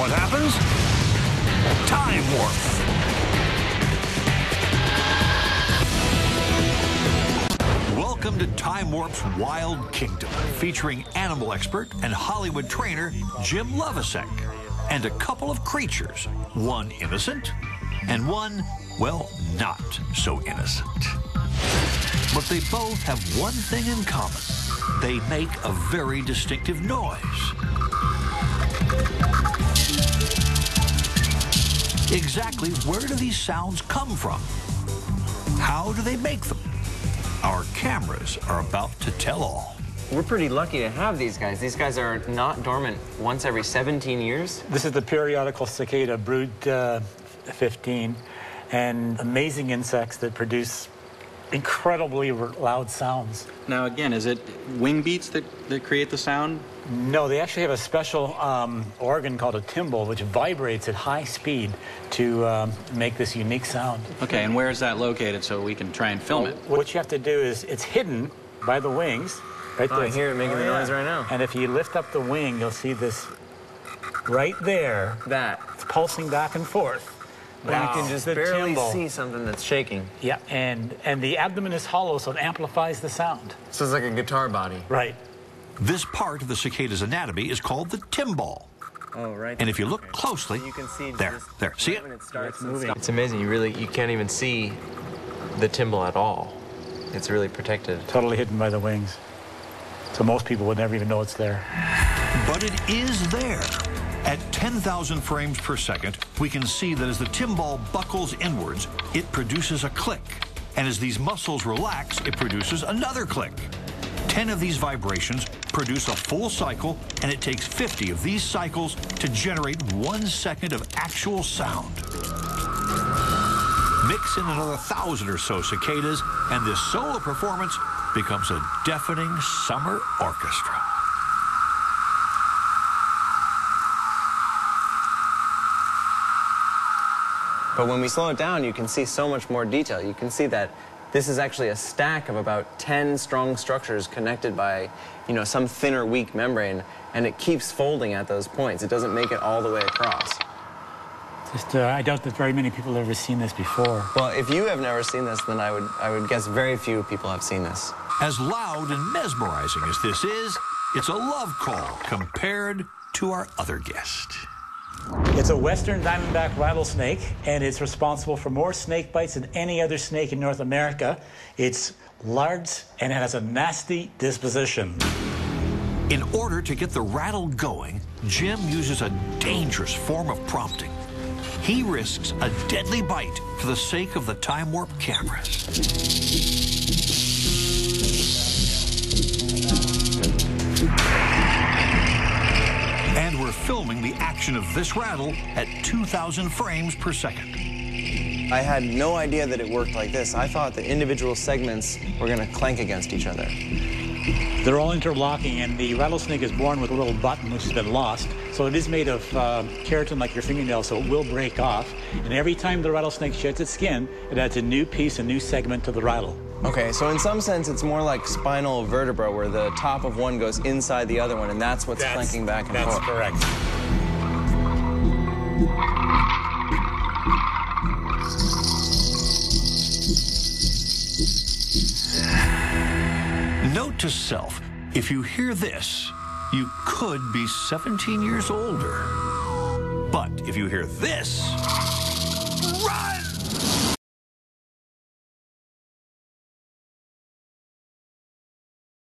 What happens? Time warp. Welcome to Time Warp's Wild Kingdom, featuring animal expert and Hollywood trainer Jim Lovasek, and a couple of creatures, one innocent and one, well, not so innocent. But they both have one thing in common. They make a very distinctive noise. Exactly where do these sounds come from? How do they make them? Our cameras are about to tell all. We're pretty lucky to have these guys. These guys are not dormant once every 17 years. This is the periodical cicada, brood 15, and amazing insects that produce incredibly loud sounds. Now, again, is it wing beats that create the sound? No, they actually have a special organ called a timbal, which vibrates at high speed to make this unique sound. Okay, and where is that located so we can try and film it? What you have to do is, it's hidden by the wings. Right there. I hear it making the noise right now. And if you lift up the wing, you'll see this right there. It's pulsing back and forth. Wow. You can just barely see something that's shaking. Yeah, and the abdomen is hollow, so it amplifies the sound. So it's like a guitar body. Right. This part of the cicada's anatomy is called the timbal. Oh, right. And if you look closely, you can see there, see it? when it starts moving. It's amazing. You can't even see the timbal at all. It's really protected. Totally hidden by the wings. So most people would never even know it's there. But it is there. At 10,000 frames per second, we can see that as the timbal buckles inwards, it produces a click. And as these muscles relax, it produces another click. 10 of these vibrations produce a full cycle, and it takes 50 of these cycles to generate 1 second of actual sound. Mix in another 1,000 or so cicadas, and this solo performance becomes a deafening summer orchestra. But when we slow it down, you can see so much more detail. You can see that this is actually a stack of about 10 strong structures connected by, some thinner, weak membrane, and it keeps folding at those points. It doesn't make it all the way across. I doubt that very many people have ever seen this before. Well, if you have never seen this, then I would guess very few people have seen this. As loud and mesmerizing as this is, it's a love call compared to our other guest. It's a western diamondback rattlesnake, and it's responsible for more snake bites than any other snake in North America. It's large and it has a nasty disposition. In order to get the rattle going, Jim uses a dangerous form of prompting. He risks a deadly bite for the sake of the Time Warp cameras. And we're filming the action of this rattle at 2,000 frames per second. I had no idea that it worked like this. I thought the individual segments were going to clank against each other. They're all interlocking, and the rattlesnake is born with a little button which has been lost. So it is made of keratin like your fingernail, so it will break off. And every time the rattlesnake sheds its skin, it adds a new piece, a new segment to the rattle. Okay, so in some sense, it's more like spinal vertebra, where the top of one goes inside the other one, and that's what's clanking back and forth. That's correct. Note to self, if you hear this, you could be 17 years older. But if you hear this, run!